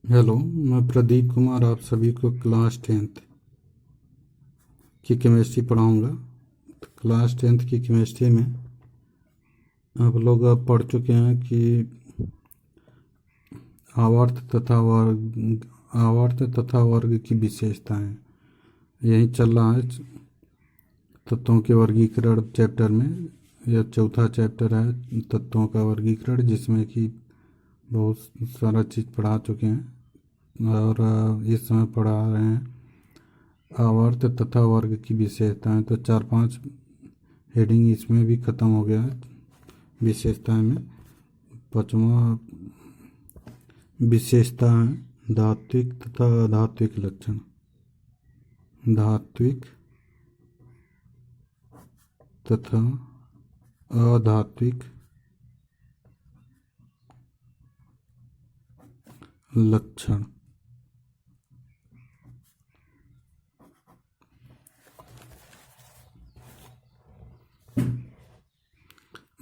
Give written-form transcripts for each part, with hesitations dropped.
Hello, मैं प्रदीप कुमार आप सभी को क्लास 10th की केमिस्ट्री पढ़ाऊंगा। तो क्लास 10th की केमिस्ट्री में आप लोग अब पढ़ चुके हैं कि आवर्त तथा वर्ग की विशेषताएं। यही चल रहा है तत्वों के वर्गीकरण चैप्टर में। यह चौथा चैप्टर है तत्वों का वर्गीकरण, जिसमें कि बहुत सारा चीज़ पढ़ा चुके हैं और इस समय पढ़ा रहे हैं आवर्त तथा वर्ग की विशेषताएं। तो 4-5 हेडिंग इसमें भी ख़त्म हो गया है विशेषताएं में। पाँचवा विशेषता है धात्विक तथा अधात्विक लक्षण। धात्विक तथा अधात्विक लक्षण।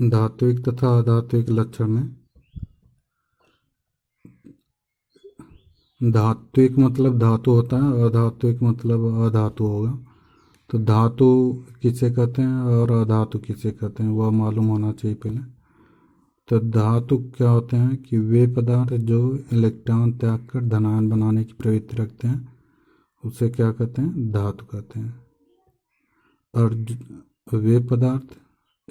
धात्विक तथा अधात्विक लक्षण में धात्विक मतलब धातु होता है, अधात्विक मतलब अधातु होगा। तो धातु किसे कहते हैं और अधातु किसे कहते हैं वह मालूम होना चाहिए पहले। तो धातु क्या होते हैं कि वे पदार्थ जो इलेक्ट्रॉन त्याग कर धनायन बनाने की प्रवृत्ति रखते हैं उसे क्या कहते हैं, धातु कहते हैं। और वे पदार्थ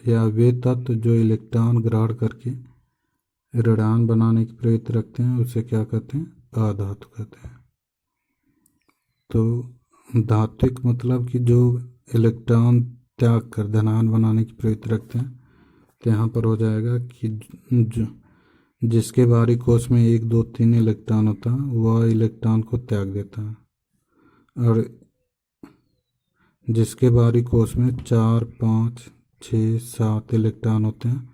या वे तत्व जो इलेक्ट्रॉन ग्रहण करके ऋणायन बनाने की प्रवृत्ति रखते हैं उसे क्या कहते हैं, अधातु कहते हैं। तो धात्विक मतलब कि जो इलेक्ट्रॉन त्याग कर धनायन बनाने की प्रवृत्ति रखते हैं। तो यहाँ पर हो जाएगा कि जिसके बाहरी कोश में 1 2 3 इलेक्ट्रॉन होता है वह इलेक्ट्रॉन को त्याग देता है, और जिसके बाहरी कोश में 4 5 6 7 इलेक्ट्रॉन होते हैं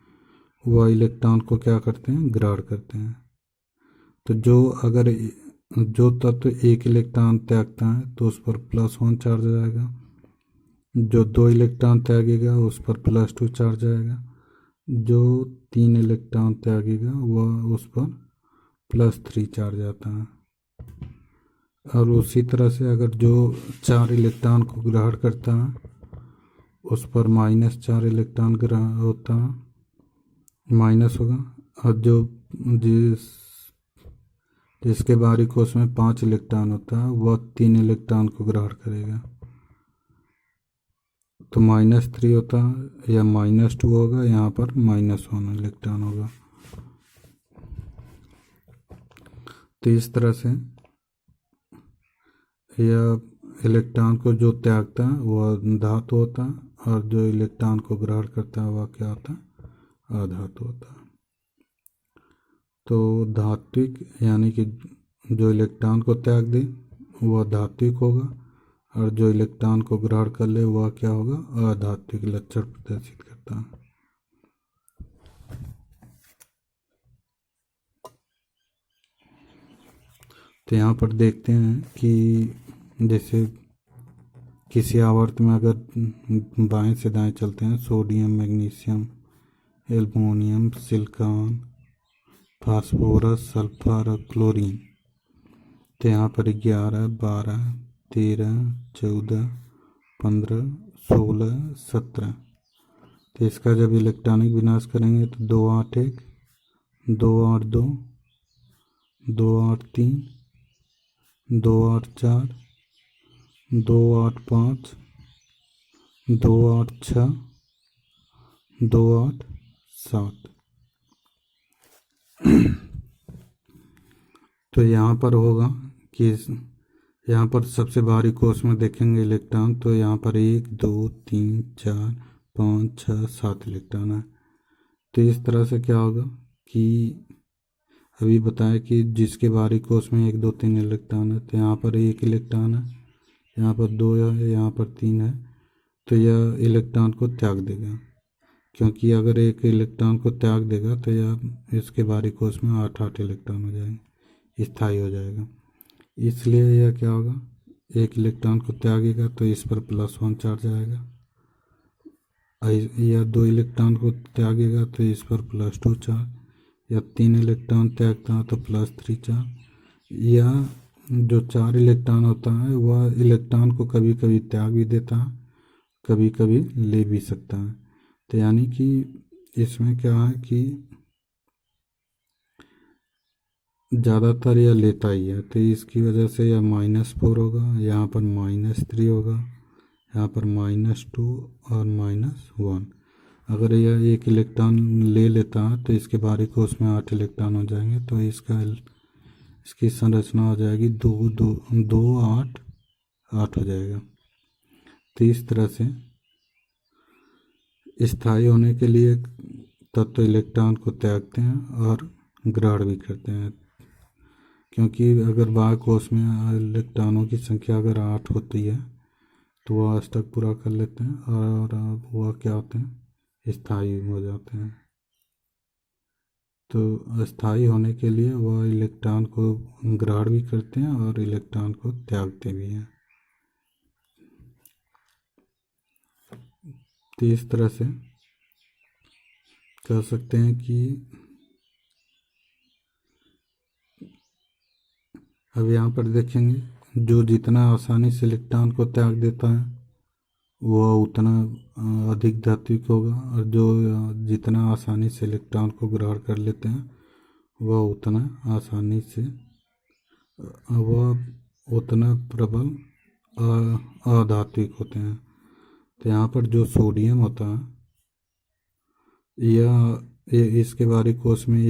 वह इलेक्ट्रॉन को क्या करते हैं, ग्रहण करते हैं। तो जो तत्व 1 इलेक्ट्रॉन त्यागता है तो उस पर +1 चार्ज आएगा, जो 2 इलेक्ट्रॉन त्यागेगा उस पर +2 चार्ज आएगा, जो 3 इलेक्ट्रॉन त्यागेगा वह उस पर +3 चार्ज आता है। और उसी तरह से अगर जो 4 इलेक्ट्रॉन को ग्रहण करता है उस पर -4 इलेक्ट्रॉन ग्रहण होता है, माइनस होगा। और जिसके बाहरी कोश में 5 इलेक्ट्रॉन होता है वह 3 इलेक्ट्रॉन को ग्रहण करेगा, तो -3 होता है या -2 होगा, यहाँ पर -1 इलेक्ट्रॉन होगा। तो इस तरह से यह इलेक्ट्रॉन को जो त्यागता है वह धातु होता है, और जो इलेक्ट्रॉन को ग्रहण करता है वह क्या होता है, अधातु होता है। तो धात्विक यानी कि जो इलेक्ट्रॉन को त्याग दे वह धात्विक होगा, और जो इलेक्ट्रॉन को ग्रहण कर ले वह क्या होगा, अधात्विक लक्षण प्रदर्शित करता है। तो यहाँ पर देखते हैं कि जैसे किसी आवर्त में अगर बाएं से दाएं चलते हैं, sodium magnesium aluminium silicon phosphorus sulphur और क्लोरीन। तो यहाँ पर 11 12 13 14 15 16 17। तो इसका जब इलेक्ट्रॉनिक विनाश करेंगे तो 2 8 1 2 8 2 2 8 3 2 8 4 2 8 5 2 8 6 2 8 7। तो यहाँ पर होगा कि यहाँ पर सबसे भारी कोश में देखेंगे इलेक्ट्रॉन, तो यहाँ पर 1 2 3 4 5 6 7 इलेक्ट्रॉन है। तो इस तरह से क्या होगा कि अभी बताया कि जिसके बाहरी कोश में 1 2 3 इलेक्ट्रॉन है, तो यहाँ पर 1 इलेक्ट्रॉन है, यहाँ पर 2 है, यहाँ पर 3 है। तो यह इलेक्ट्रॉन को त्याग देगा, क्योंकि अगर 1 इलेक्ट्रॉन को त्याग देगा तो यह इसके बाहरी कोश में 8 8 इलेक्ट्रॉन हो जाएंगे, स्थायी हो जाएगा। इसलिए यह क्या होगा, 1 इलेक्ट्रॉन को त्यागेगा तो इस पर +1 चार्ज आएगा, या 2 इलेक्ट्रॉन को त्यागेगा तो इस पर +2 चार्ज, या 3 इलेक्ट्रॉन त्यागता है तो +3 चार्ज, या जो 4 इलेक्ट्रॉन होता है वह इलेक्ट्रॉन को कभी कभी त्याग भी देता है, कभी कभी ले भी सकता है। तो यानी कि इसमें क्या है कि ज़्यादातर यह लेता ही है, तो इसकी वजह से यह -4 होगा, यहाँ पर -3 होगा, यहाँ पर -2 और -1। अगर यह एक इलेक्ट्रॉन ले लेता है तो इसके बारी कोष में 8 इलेक्ट्रॉन हो जाएंगे, तो इसकी संरचना हो जाएगी 2 2 2 8 8 हो जाएगा। तो इस तरह से स्थायी होने के लिए तत्व इलेक्ट्रॉन को त्यागते हैं और ग्रहण भी करते हैं, क्योंकि अगर बाह्य कोश में इलेक्ट्रॉनों की संख्या अगर 8 होती है तो वह अष्टक पूरा कर लेते हैं और वह क्या होते हैं, स्थायी हो जाते हैं। तो स्थायी होने के लिए वह इलेक्ट्रॉन को ग्रहण भी करते हैं और इलेक्ट्रॉन को त्यागते भी हैं। तो इस तरह से कह सकते हैं कि अब यहाँ पर देखेंगे जो जितना आसानी से इलेक्ट्रॉन को त्याग देता है वह उतना अधिक धात्विक होगा, और जो जितना आसानी से इलेक्ट्रॉन को ग्रहण कर लेते हैं वह उतना आसानी से वह उतना प्रबल अधात्विक होते हैं। तो यहाँ पर जो सोडियम होता है यह इसके बारी कोष में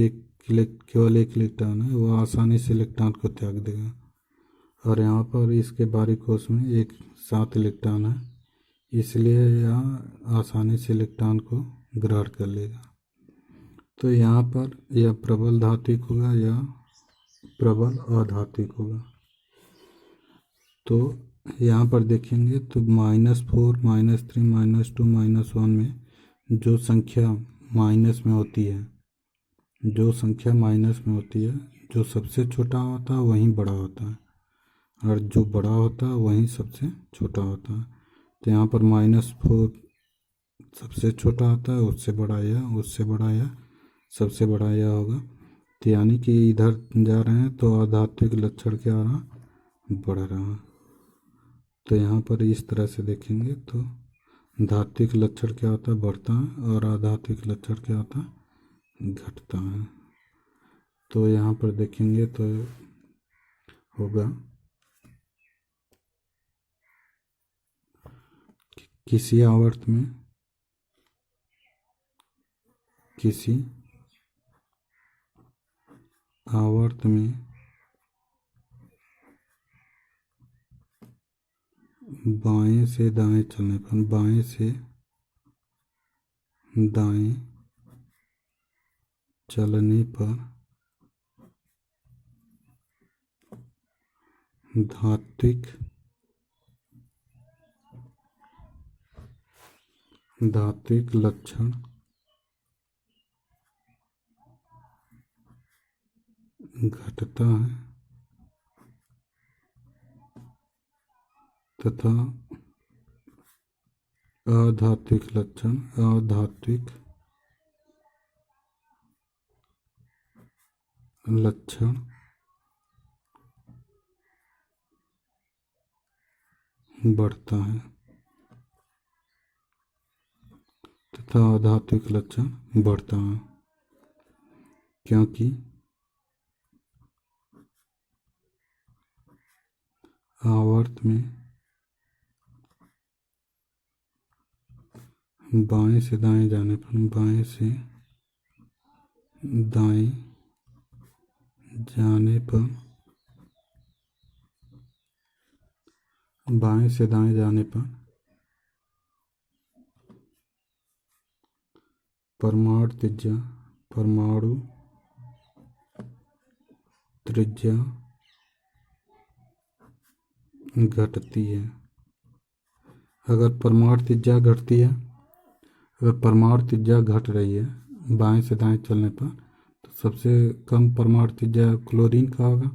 केवल एक इलेक्ट्रॉन है, वह आसानी से इलेक्ट्रॉन को त्याग देगा, और यहाँ पर इसके बारी कोष में एक 7 इलेक्ट्रॉन है, इसलिए यह आसानी से इलेक्ट्रॉन को ग्रहण कर लेगा। तो यहाँ पर यह प्रबल धात्विक होगा या प्रबल अधात्विक होगा। तो यहाँ पर देखेंगे तो -4 -3 -2 -1 में जो संख्या माइनस में होती है, जो संख्या माइनस में होती है, जो सबसे छोटा होता है वहीं बड़ा होता है, और जो बड़ा होता है वहीं सबसे छोटा होता है। तो यहाँ पर -4 सबसे छोटा होता है, उससे बड़ा यह, उससे बड़ा यह, सबसे बड़ा यह होगा। तो यानी कि इधर जा रहे हैं तो अधात्विक लक्षण क्या आ रहा, बढ़ रहा। तो यहाँ पर इस तरह से देखेंगे तो धात्विक लक्षण क्या होता है, बढ़ता है, और अधात्विक लक्षण क्या होता है, घटता है। तो यहाँ पर देखेंगे तो होगा किसी आवर्त में बाएं से दाएं चलने पर, बाएं से दाएं चलने पर धात्विक लक्षण घटता है तथा अधात्विक लक्षण बढ़ता है, तथा अधात्विक लक्षण बढ़ता है, क्योंकि आवर्त में बाएं से दाएं जाने पर, बाएं से दाएं जाने पर, बाएं से दाएं जाने पर परमाणु त्रिज्या घटती है। अगर परमाणु त्रिज्या घटती है, अगर परमाणु त्रिज्या घट रही है बाएं से दाएं चलने पर, तो सबसे कम परमाणु त्रिज्या क्लोरीन का होगा,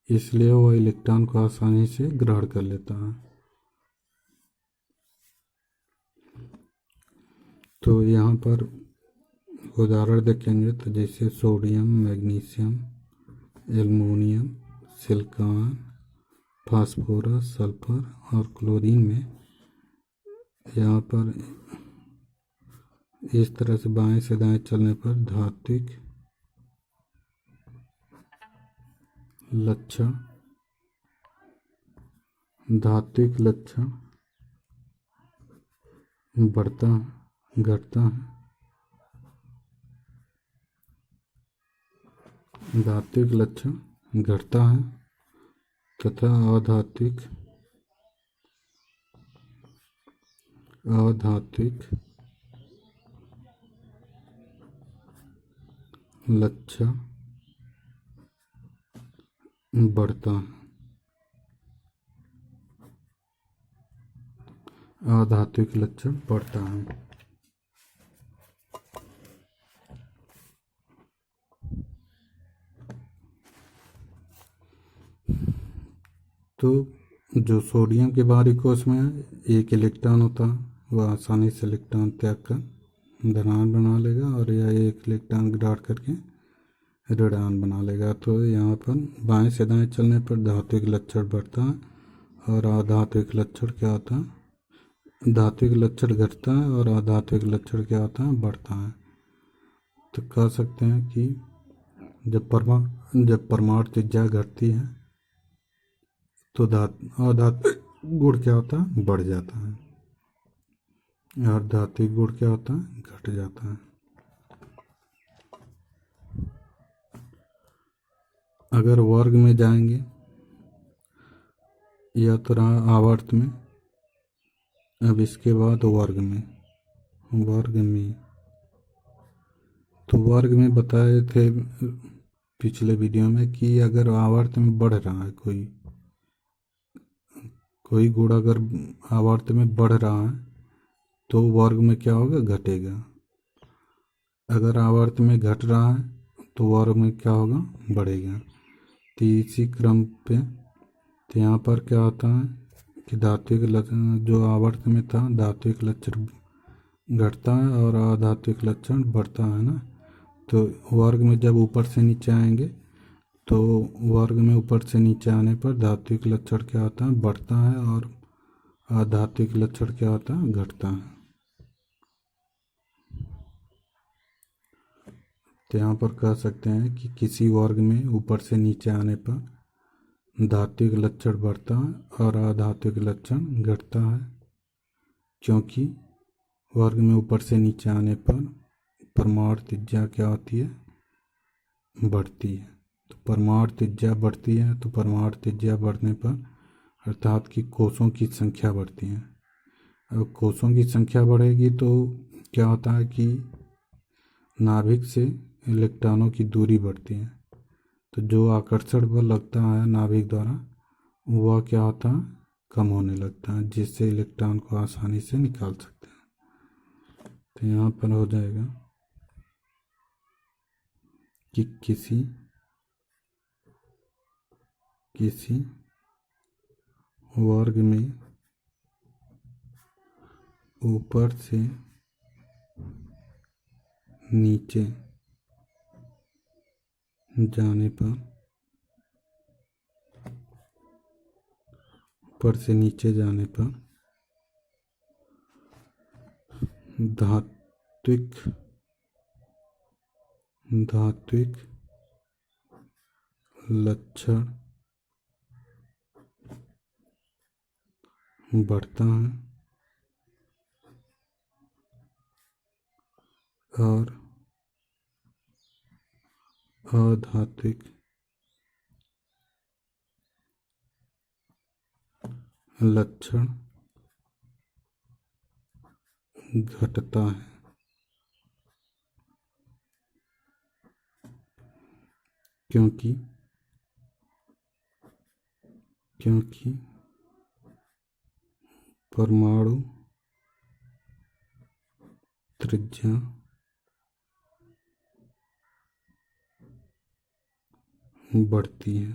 इसलिए वह इलेक्ट्रॉन को आसानी से ग्रहण कर लेता है। तो यहाँ पर उदाहरण देखेंगे तो जैसे sodium, magnesium, aluminium, silicon, phosphorus, sulphur और क्लोरीन में यहाँ पर इस तरह से बाएं से दाएं चलने पर धात्विक लक्षण बढ़ता है, घटता है। धात्विक लक्षण घटता है तथा अधात्विक लक्षण बढ़ता है। अधात्विक लक्षण बढ़ता है। तो जो सोडियम के बाहरी कोश में एक इलेक्ट्रॉन होता है, वह आसानी से इलेक्ट्रॉन त्याग कर धनायन बना लेगा और यह एक इलेक्ट्रॉन ग्राट करके ऋणायन बना लेगा। तो यहाँ पर बाएं से दाएं चलने पर धात्विक लक्षण बढ़ता है और अधात्विक लक्षण क्या होता है, धात्विक लक्षण घटता है और अधात्विक लक्षण क्या होता है, बढ़ता है। तो कह सकते हैं कि जब परमाणु त्रिज्या घटती है तो अधात्विक गुण क्या होता है, बढ़ जाता है और धात्विक गुण क्या होता है, घट जाता है। अगर वर्ग में जाएंगे या तो रहा आवर्त में, अब इसके बाद वर्ग में तो वर्ग में बताए थे पिछले वीडियो में कि अगर आवर्त में बढ़ रहा है कोई गुण अगर आवर्त में बढ़ रहा है तो वर्ग में क्या होगा, घटेगा। अगर आवर्त में घट रहा है तो वर्ग में क्या होगा, बढ़ेगा। तो इसी क्रम पे तो यहाँ पर क्या होता है कि धात्विक लक्षण जो आवर्त में था धात्विक लक्षण घटता है और अधात्विक लक्षण बढ़ता है ना। तो वर्ग में जब ऊपर से नीचे आएंगे तो वर्ग में ऊपर से नीचे आने पर धात्विक लक्षण क्या होता है, बढ़ता है और अधात्विक लक्षण क्या होता है, घटता है। तो यहाँ पर कह सकते हैं कि किसी वर्ग में ऊपर से नीचे आने पर धात्विक लक्षण बढ़ता है और अधात्विक लक्षण घटता है, क्योंकि वर्ग में ऊपर से नीचे आने पर परमाणु त्रिज्या क्या होती है, बढ़ती है। तो परमाणु त्रिज्या बढ़ती है तो परमाणु त्रिज्या बढ़ने पर अर्थात कि कोषों की संख्या बढ़ती है। अब कोषों की संख्या बढ़ेगी तो क्या होता है कि नाभिक से इलेक्ट्रॉनों की दूरी बढ़ती है। तो जो आकर्षण बल लगता है नाभिक द्वारा वह क्या होता है, कम होने लगता है, जिससे इलेक्ट्रॉन को आसानी से निकाल सकते हैं। तो यहाँ पर हो जाएगा कि किसी वर्ग में ऊपर से नीचे जाने पर धात्विक लक्षण बढ़ता है और अधात्विक लक्षण घटता है। क्योंकि परमाणु त्रिज्या बढ़ती है,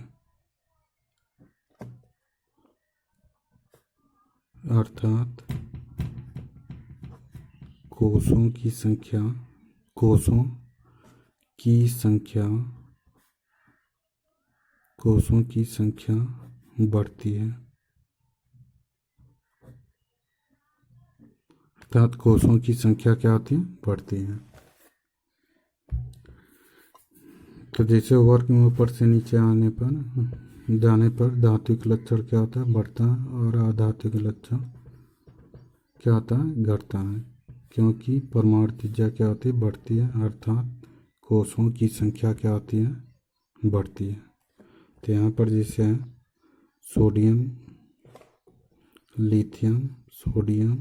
अर्थात कोषों की संख्या कोषों की संख्या बढ़ती है, अर्थात कोषों की संख्या क्या होती है, बढ़ती है। तो जैसे वर्ग में ऊपर से नीचे जाने पर धात्विक लक्षण क्या होता है, बढ़ता है, और अधात्विक लक्षण क्या होता है, घटता है, क्योंकि परमाणु त्रिज्या क्या होती है, बढ़ती है, अर्थात कोषों की संख्या क्या होती है, बढ़ती है। तो यहाँ पर जैसे है sodium, lithium, sodium,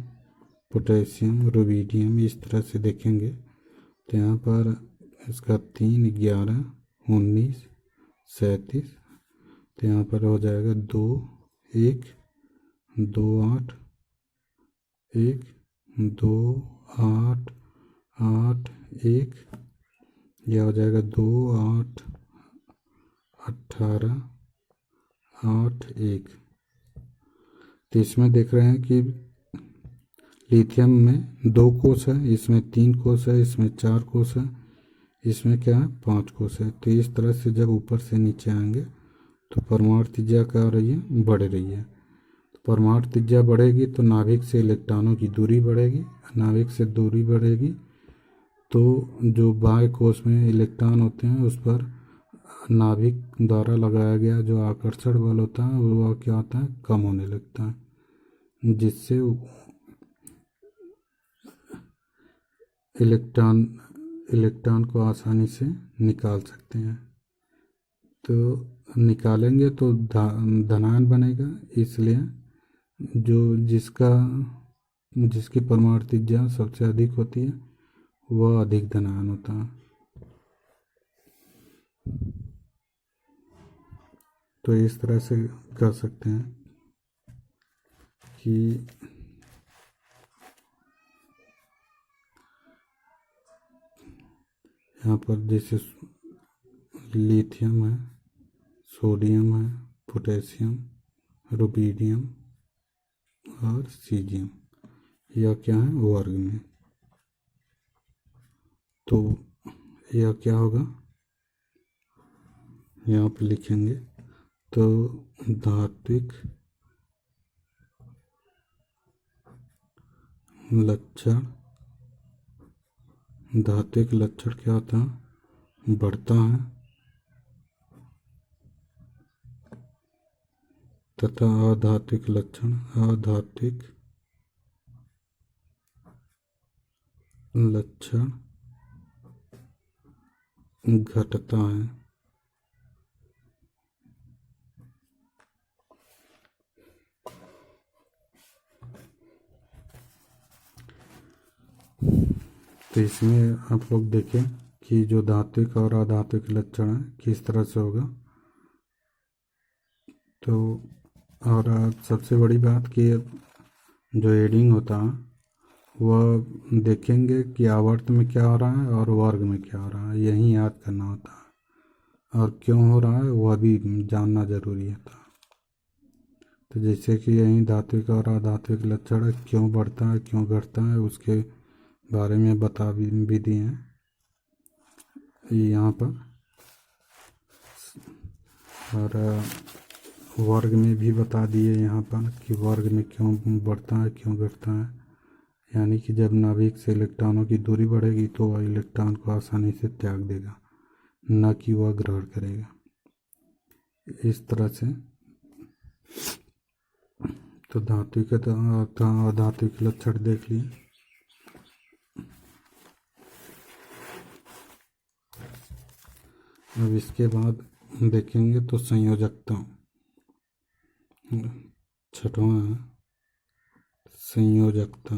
potassium, rubidium, इस तरह से देखेंगे तो यहाँ पर इसका 3, 11, 19, 37, तो यहाँ पर हो जाएगा 2, 1, 2, 8, 1, 2, 8, 8, 1, यह हो जाएगा 2, 8, 18, 8, 1। तो इसमें देख रहे हैं कि लिथियम में 2 कोष है, इसमें 3 कोष है, इसमें 4 कोष है, इसमें क्या है, 5 कोष है। तो इस तरह से जब ऊपर से नीचे आएंगे तो परमाणु त्रिज्या क्या हो रही है, बढ़ रही है। तो परमाणु त्रिज्या बढ़ेगी तो नाभिक से इलेक्ट्रॉनों की दूरी बढ़ेगी, नाभिक से दूरी बढ़ेगी तो जो बाह्य कोष में इलेक्ट्रॉन होते हैं उस पर नाभिक द्वारा लगाया गया जो आकर्षण बल होता है वह क्या होता है, कम होने लगता है, जिससे इलेक्ट्रॉन को आसानी से निकाल सकते हैं। तो निकालेंगे तो धनायन बनेगा, इसलिए जो जिसकी परमाणु त्रिज्या सबसे अधिक होती है वह अधिक धनायन होता है। तो इस तरह से कर सकते हैं कि यहाँ पर जैसे लिथियम है, सोडियम है, पोटेशियम, रुबिडियम और सीजियम, यह क्या है, वर्ग में। तो यह क्या होगा, यहाँ पर लिखेंगे तो धात्विक लक्षण क्या होता है, बढ़ता है, तथा अधात्विक लक्षण घटता है। तो इसमें आप लोग देखें कि जो धात्विक और अधात्विक लक्षण है किस तरह से होगा। तो और सबसे बड़ी बात कि जो एडिंग होता है वह देखेंगे कि आवर्त में क्या हो रहा है और वर्ग में क्या हो रहा है, यही याद करना होता है, और क्यों हो रहा है वह भी जानना जरूरी होता है। तो जैसे कि यही धात्विक और अधात्विक लक्षण है, क्यों बढ़ता है क्यों घटता है उसके बारे में बता भी दिए हैं यहाँ पर, और वर्ग में भी बता दिए यहाँ पर कि वर्ग में क्यों बढ़ता है क्यों घटता है। यानी कि जब नाभिक से इलेक्ट्रॉनों की दूरी बढ़ेगी तो वह इलेक्ट्रॉन को आसानी से त्याग देगा, न कि वह ग्रहण करेगा। इस तरह से तो धात्विक अधात्विक लक्षण देख लिए। अब इसके बाद देखेंगे तो संयोजकता, छठवां है संयोजकता।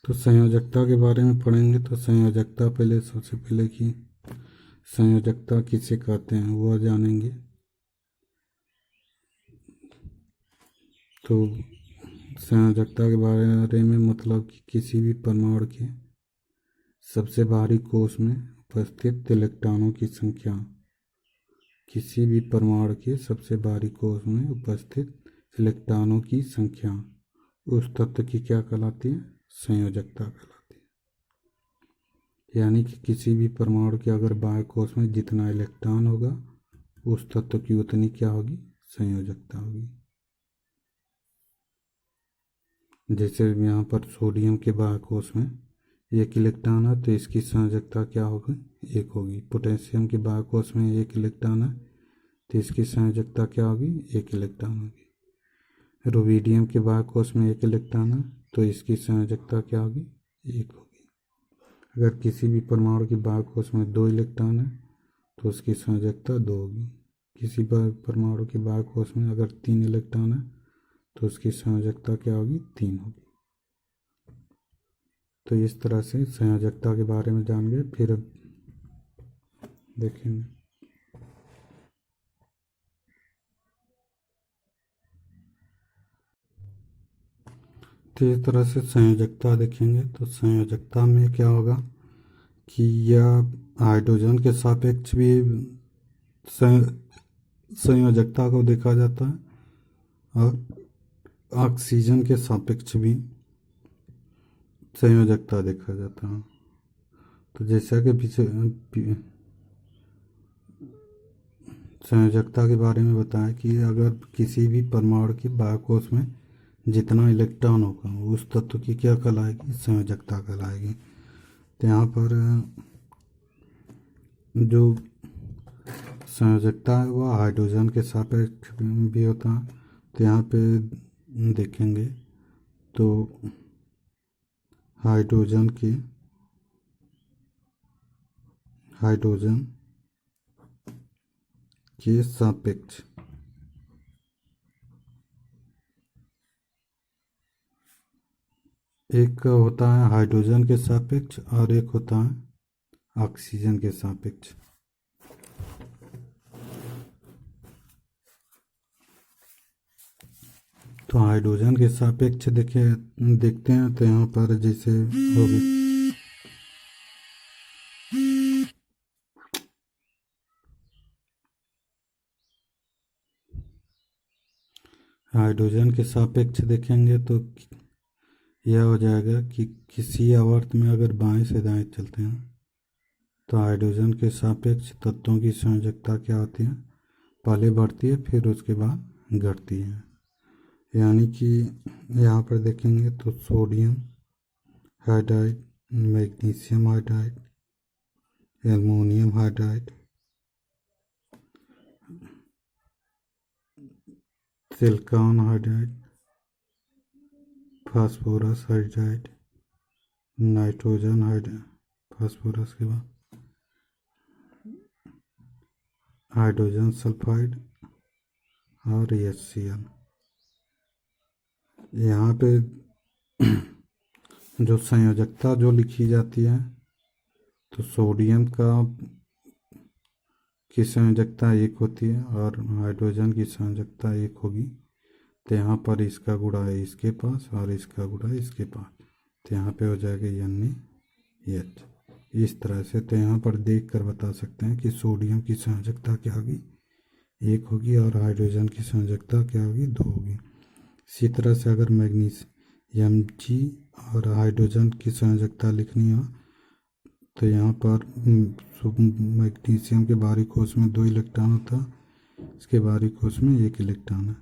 तो संयोजकता के बारे में पढ़ेंगे तो संयोजकता पहले सबसे पहले कि संयोजकता किसे कहते हैं वह जानेंगे। तो संयोजकता के बारे में मतलब कि किसी भी परमाणु के सबसे बाहरी कोष में उपस्थित इलेक्ट्रॉनों की संख्या किसी भी परमाणु के सबसे बाहरी कोश में उपस्थित इलेक्ट्रॉनों की संख्या उस तत्व की क्या कहलाती है? संयोजकता कहलाती है। यानी कि किसी भी परमाणु के अगर बाह्य कोश में जितना इलेक्ट्रॉन होगा उस तत्व की उतनी क्या होगी? संयोजकता होगी। जैसे यहाँ पर सोडियम के बाह्य कोश में 1 इलेक्ट्रॉन है तो इसकी संयोजकता क्या होगी? 1 होगी। पोटेशियम के बाह्य कोश में 1 इलेक्ट्रॉन है तो इसकी संयोजकता क्या होगी? 1 इलेक्ट्रॉन होगी। रुबिडियम के बाह्य कोश में 1 इलेक्ट्रॉन है तो इसकी संयोजकता क्या होगी? 1 होगी। अगर किसी भी परमाणु के बाह्य कोश में 2 इलेक्ट्रॉन है तो उसकी संयोजकता 2 होगी। किसी परमाणु के बाह्य कोश में अगर 3 इलेक्ट्रॉन है तो उसकी संयोजकता क्या होगी? 3 होगी। तो इस तरह से संयोजकता के बारे में जान गए। फिर देखेंगे तो इस तरह से संयोजकता देखेंगे। तो संयोजकता में क्या होगा कि यह हाइड्रोजन के सापेक्ष भी संयोजकता को देखा जाता है और ऑक्सीजन के सापेक्ष भी संयोजकता देखा जाता है। तो जैसा कि पीछे संयोजकता के बारे में बताया कि अगर किसी भी परमाणु के बाह्य कोश में जितना इलेक्ट्रॉन होगा उस तत्व की क्या कहलाएगी? संयोजकता कहलाएगी। तो यहाँ पर जो संयोजकता है वह हाइड्रोजन के सापेक्ष भी होता है। तो यहाँ पे देखेंगे तो हाइड्रोजन के सापेक्ष एक होता है हाइड्रोजन के सापेक्ष और एक होता है ऑक्सीजन के सापेक्ष। तो हाइड्रोजन के सापेक्ष देखते हैं तो यहाँ पर जैसे हो गए हाइड्रोजन के सापेक्ष देखेंगे तो यह हो जाएगा कि किसी आवर्त में अगर बाएं से दाएं चलते हैं तो हाइड्रोजन के सापेक्ष तत्वों की संयोजकता क्या होती है? पहले बढ़ती है फिर उसके बाद घटती है। यानी कि यहाँ पर देखेंगे तो sodium hydride, magnesium hydride, aluminium hydride, silicon hydride, phosphorus hydride, nitrogen hydride, phosphorus के बाद हाइड्रोजन सल्फाइड और HCl। यहाँ पे जो संयोजकता जो लिखी जाती है तो सोडियम की संयोजकता 1 होती है और हाइड्रोजन की संयोजकता 1 होगी। तो यहाँ पर इसका गुणा है इसके पास और इसका गुणा है इसके पास, तो यहाँ पे हो जाएगा NaH। इस तरह से तो यहाँ पर देख कर बता सकते हैं कि सोडियम की संयोजकता क्या होगी? 1 होगी और हाइड्रोजन की संयोजकता क्या होगी? 2 होगी। इसी तरह से अगर मैग्नीशियम Mg और हाइड्रोजन की संयोजकता लिखनी हो तो यहाँ पर मैग्नीशियम के बाहरी कोश में 2 इलेक्ट्रॉन होता है, इसके बाहरी कोश में 1 इलेक्ट्रॉन है।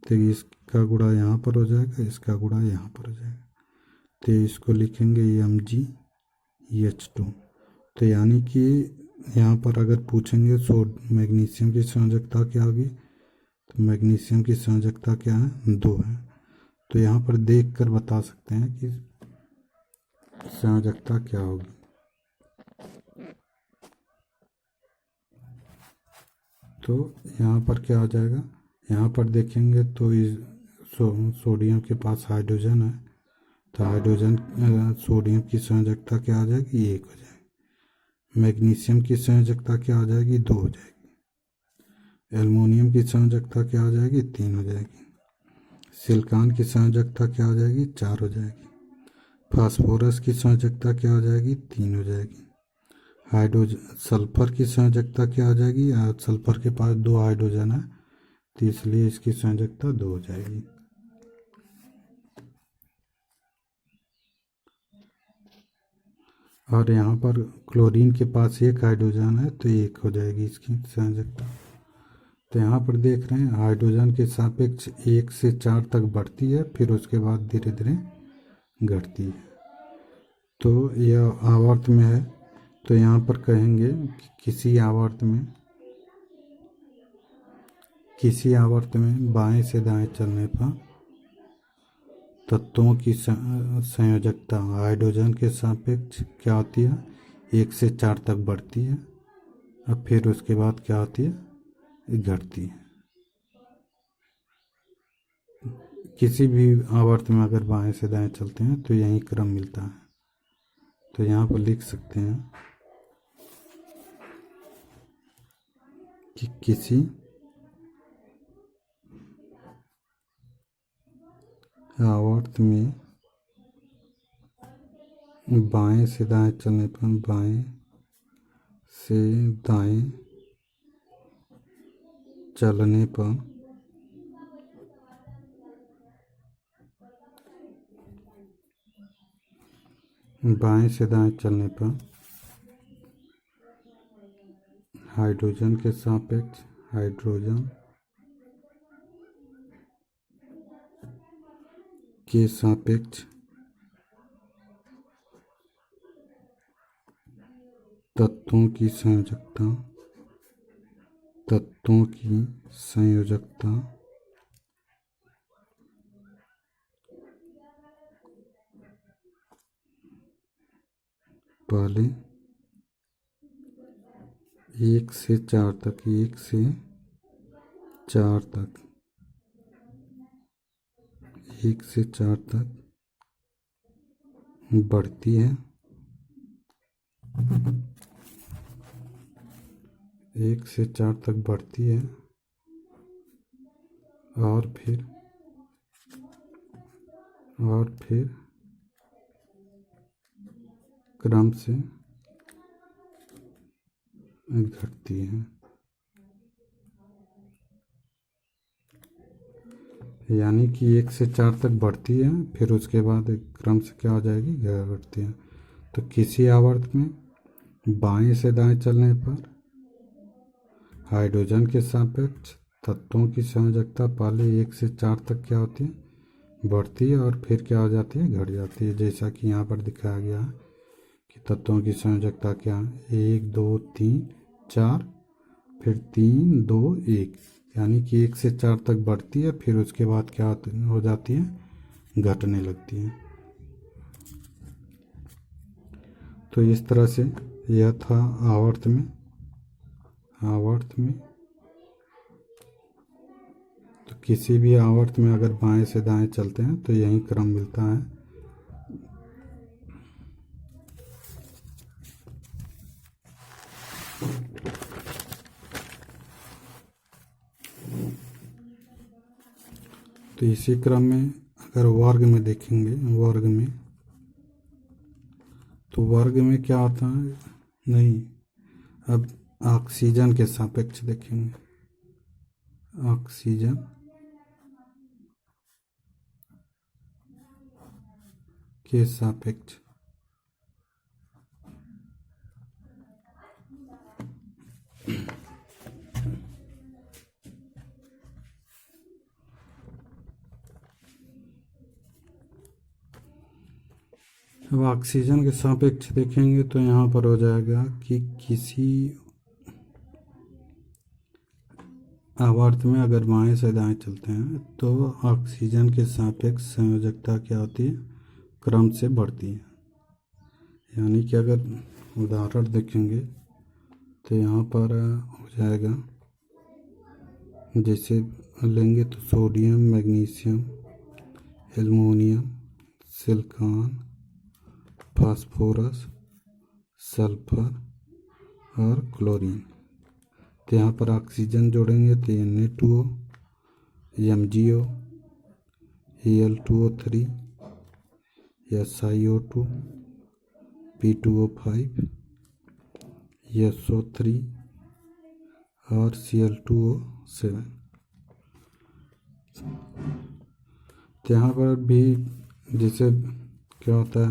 तो इसका गुणा यहाँ पर हो जाएगा, इसका गुणा यहाँ पर हो जाएगा। तो इसको लिखेंगे Mgh2। तो यानी कि यहाँ पर अगर पूछेंगे मैग्नीशियम की संयोजकता क्या होगी तो मैग्नीशियम की संयोजकता क्या है? 2 है। तो यहाँ पर देख कर बता सकते हैं कि संयोजकता क्या होगी। तो यहाँ पर क्या हो जाएगा? यहाँ पर देखेंगे तो सोडियम के पास हाइड्रोजन है तो हाइड्रोजन सोडियम की संयोजकता क्या हो जाएगी? 1 हो जाएगी। मैग्नीशियम की संयोजकता क्या हो जाएगी? 2 हो जाएगी। एल्युमिनियम की संयोजकता क्या हो जाएगी? 3 हो जाएगी। सिलिकॉन की संयोजकता क्या हो जाएगी? 4 हो जाएगी। फास्फोरस की संयोजकता क्या हो जाएगी? 3 हो जाएगी। हाइड्रोजन सल्फर की संयोजकता क्या हो जाएगी, सल्फर के पास 2 हाइड्रोजन है तो इसलिए इसकी संयोजकता 2 हो जाएगी। और यहाँ पर क्लोरीन के पास 1 हाइड्रोजन है तो 1 हो जाएगी इसकी संयोजकता। तो यहाँ पर देख रहे हैं हाइड्रोजन के सापेक्ष 1 से 4 तक बढ़ती है, फिर उसके बाद धीरे धीरे घटती है। तो यह आवर्त में है, तो यहाँ पर कहेंगे कि किसी आवर्त में बाएं से दाएं चलने पर तत्वों की संयोजकता हाइड्रोजन के सापेक्ष क्या होती है, 1 से 4 तक बढ़ती है और फिर उसके बाद क्या होती है, घटती है। किसी भी आवर्त में अगर बाएं से दाएं चलते हैं तो यही क्रम मिलता है। तो यहाँ पर लिख सकते हैं कि किसी आवर्त में बाएं से दाएं चलने पर बाएं से दाएं चलने पर बाएं से दाएं चलने पर हाइड्रोजन के सापेक्ष तत्वों की संयोजकता पहले 1 से 4 तक बढ़ती है, 1 से 4 तक बढ़ती है और फिर क्रम से घटती है। यानी कि 1 से 4 तक बढ़ती है, फिर उसके बाद क्रम से क्या हो जाएगी, घटती है। तो किसी आवर्त में बाएं से दाएं चलने पर हाइड्रोजन के सापेक्ष तत्वों की संयोजकता पहले 1 से 4 तक क्या होती है, बढ़ती है और फिर क्या हो जाती है, घट जाती है। जैसा कि यहाँ पर दिखाया गया है कि तत्वों की संयोजकता क्या है, 1 2 3 4 फिर 3 2 1, यानी कि 1 से 4 तक बढ़ती है, फिर उसके बाद क्या हो जाती है, घटने लगती है। तो इस तरह से यह था आवर्त में। तो किसी भी आवर्त में अगर बाएं से दाएं चलते हैं तो यही क्रम मिलता है। तो इसी क्रम में अगर वर्ग में देखेंगे, तो वर्ग में क्या होता है, नहीं, अब ऑक्सीजन के सापेक्ष देखेंगे। ऑक्सीजन के सापेक्ष अब ऑक्सीजन के सापेक्ष देखेंगे तो यहाँ पर हो जाएगा कि किसी आवर्त में अगर बाएं से दाएं चलते हैं तो ऑक्सीजन के सापेक्ष संयोजकता क्या होती है, क्रम से बढ़ती है। यानी कि अगर उदाहरण देखेंगे तो यहाँ पर हो जाएगा, जैसे लेंगे तो sodium, magnesium, aluminium, silicon, phosphorus, sulphur और क्लोरीन। तो यहाँ पर ऑक्सीजन जोड़ेंगे तो Na2O, MgO, Al2O3, SiO2, P2O5 SO3 और Cl2O7। तो यहाँ पर भी जैसे क्या होता है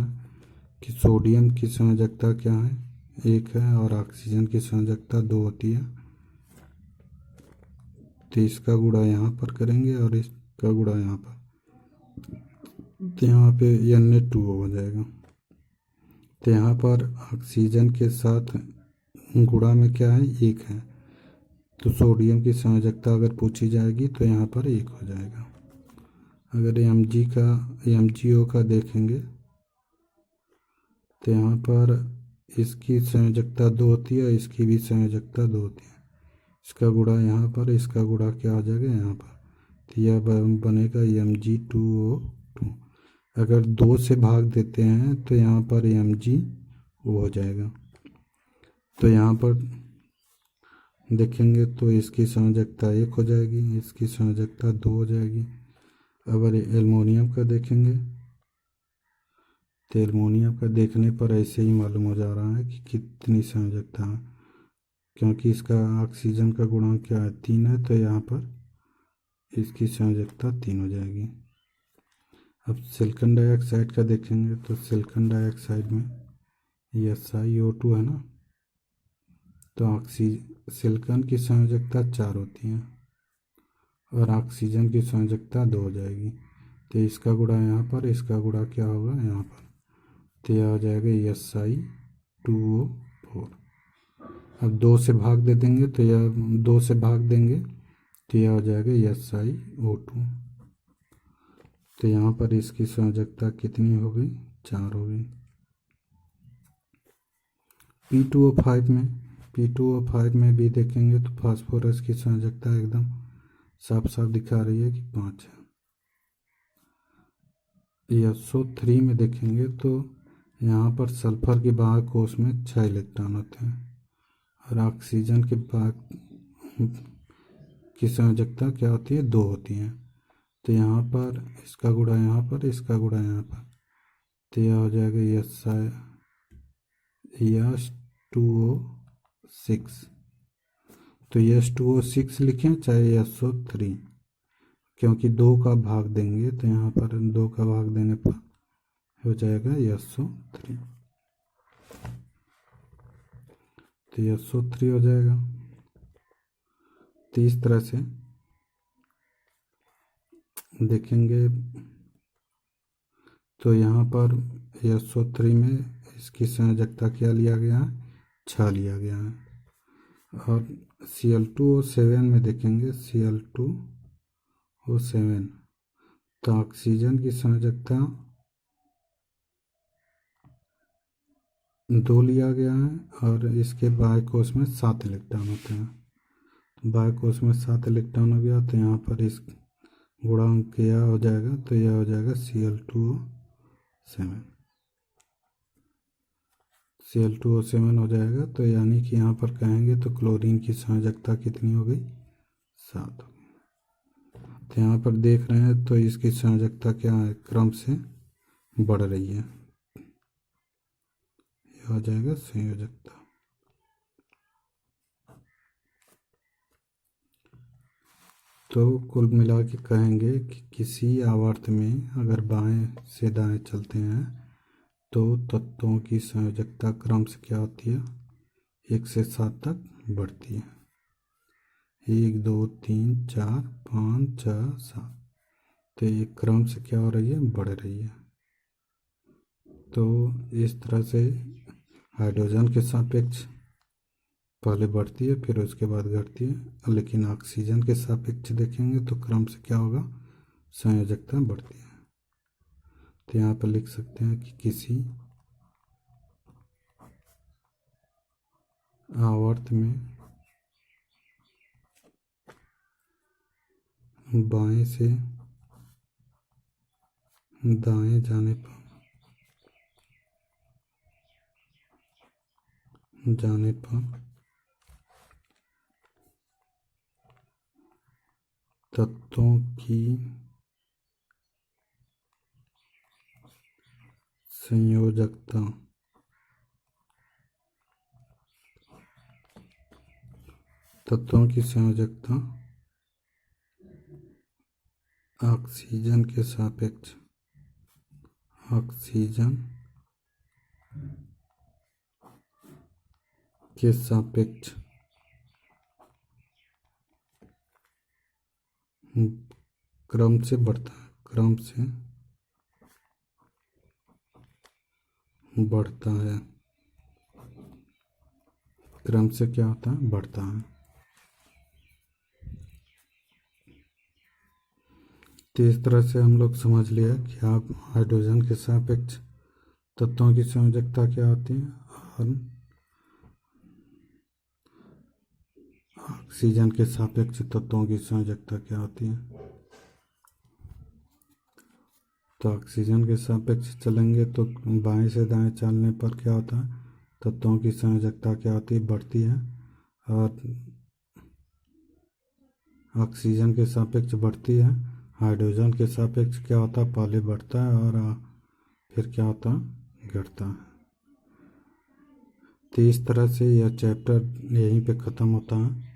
कि सोडियम की संयोजकता क्या है, 1 है, और ऑक्सीजन की संयोजकता 2 होती है। तो इसका गुणा यहाँ पर करेंगे और इसका गुणा यहाँ पर, तो यहाँ पे Na2O हो जाएगा। तो यहाँ पर ऑक्सीजन के साथ गुणा में क्या है, 1 है। तो सोडियम की संयोजकता अगर पूछी जाएगी तो यहाँ पर 1 हो जाएगा। अगर MgO का देखेंगे तो यहाँ पर इसकी संयोजकता 2 होती है, इसकी भी संयोजकता 2 होती है। इसका गुणा यहाँ पर, इसका गुणा क्या हो जाएगा यहाँ पर, तो यह बनेगा Mg2O2। अगर 2 से भाग देते हैं तो यहाँ पर MgO हो जाएगा। तो यहाँ पर देखेंगे तो इसकी संयोजकता 1 हो जाएगी, इसकी संयोजकता 2 हो जाएगी। अगर एल्युमिनियम का देखेंगे तो एल्युमिनियम का देखने पर ऐसे ही मालूम हो जा रहा है कि कितनी संयोजकता है, क्योंकि इसका ऑक्सीजन का गुणांक क्या है, 3 है। तो यहाँ पर इसकी संयोजकता 3 हो जाएगी। अब सिलिकॉन डाइऑक्साइड का देखेंगे तो सिलिकॉन डाइऑक्साइड में SiO2 है ना, तो सिलिकॉन की संयोजकता 4 होती है और ऑक्सीजन की संयोजकता 2 हो जाएगी। तो इसका गुणा यहाँ पर, इसका गुणा क्या होगा यहाँ पर, तो यह हो जाएगा Si2O4। अब 2 से भाग दे देंगे तो यह 2 से भाग देंगे तो यह हो जाएगा SiO2। तो यहाँ पर इसकी संयोजकता कितनी हो गई, 4 हो गई। P2O5 में भी देखेंगे तो फास्फोरस की संयोजकता एकदम साफ साफ दिखा रही है कि 5 है। SO3 में देखेंगे तो यहाँ पर सल्फर के बाह्य कोश में 6 इलेक्ट्रॉन होते हैं और ऑक्सीजन के बाह्य की संयोजकता क्या होती है, 2 होती है। तो यहाँ पर इसका गुणा यहाँ पर, इसका गुणा यहाँ पर, तो यह हो जाएगा S2O6। तो S2O6 लिखें चाहे SO3, क्योंकि 2 का भाग देंगे तो यहाँ पर 2 का भाग देने पर हो जाएगा SO3। तो SO3 हो जाएगा। तो इस तरह से देखेंगे तो यहाँ पर SO3 में इसकी संयोजकता क्या लिया गया है, 6 लिया गया है। और Cl2O7 में देखेंगे Cl2O7 तो ऑक्सीजन की संयोजकता 2 लिया गया है और इसके बाह्य कोश में 7 इलेक्ट्रॉन होते हैं। बाह्य कोश में 7 इलेक्ट्रॉन हो गया तो यहाँ पर इस गुणांक क्या हो जाएगा, तो यह हो जाएगा Cl2O7 हो जाएगा। तो यानी कि यहाँ पर कहेंगे तो क्लोरीन की संयोजकता कितनी हो गई, 7 हो गई। तो यहाँ पर देख रहे हैं तो इसकी संयोजकता क्या है, क्रम से बढ़ रही है। यह हो जाएगा संयोजकता। तो कुल मिला के कहेंगे कि किसी आवर्त में अगर बाएं से दाएं चलते हैं तो तत्वों की संयोजकता क्रम से क्या होती है, 1 से 7 तक बढ़ती है। 1 2 3 4 5 6 7। तो ये क्रम से क्या हो रही है, बढ़ रही है। तो इस तरह से हाइड्रोजन के सापेक्ष पहले बढ़ती है फिर उसके बाद घटती है, लेकिन ऑक्सीजन के सापेक्ष देखेंगे तो क्रम से क्या होगा, संयोजकता बढ़ती है। तो यहाँ पर लिख सकते हैं कि किसी आवर्त में बाएं से दाएं जाने पर तत्वों की संयोजकता तत्वों की संयोजकता ऑक्सीजन के सापेक्ष क्रम से बढ़ता है, क्रम से क्या होता है, बढ़ता है। तो इस तरह से हम लोग समझ लिया कि आप हाइड्रोजन के सापेक्ष तत्वों की संयोजकता क्या होती है और ऑक्सीजन के सापेक्ष तत्वों की संयोजकता क्या होती है। तो ऑक्सीजन के सापेक्ष चलेंगे तो बाएं से दाएं चलने पर क्या होता है, तत्वों की संयोजकता क्या होती है, बढ़ती है। और ऑक्सीजन के सापेक्ष बढ़ती है, हाइड्रोजन के सापेक्ष क्या होता है, पहले बढ़ता है और फिर क्या होता है, घटता है। तो इस तरह से यह चैप्टर यहीं पे ख़त्म होता है,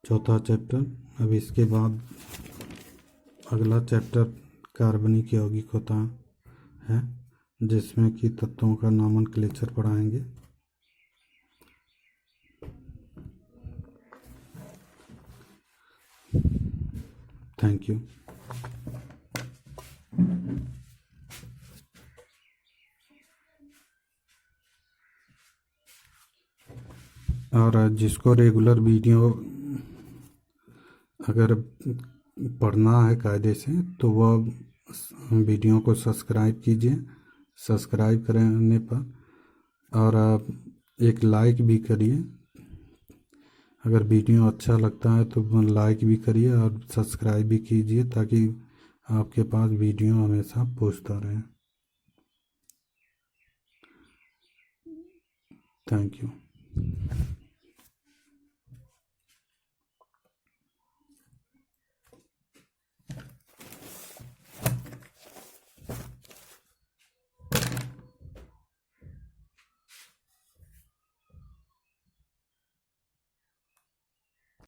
चौथा चैप्टर। अब इसके बाद अगला चैप्टर कार्बनिक यौगिक होता है, जिसमें कि तत्वों का नोमेनक्लेचर पढ़ाएंगे। Thank you. और जिसको रेगुलर वीडियो अगर पढ़ना है कायदे से तो वह वीडियो को सब्सक्राइब कीजिए। सब्सक्राइब करने पर और आप एक लाइक भी करिए। अगर वीडियो अच्छा लगता है तो लाइक भी करिए और सब्सक्राइब भी कीजिए ताकि आपके पास वीडियो हमेशा पहुंचता रहे। Thank you.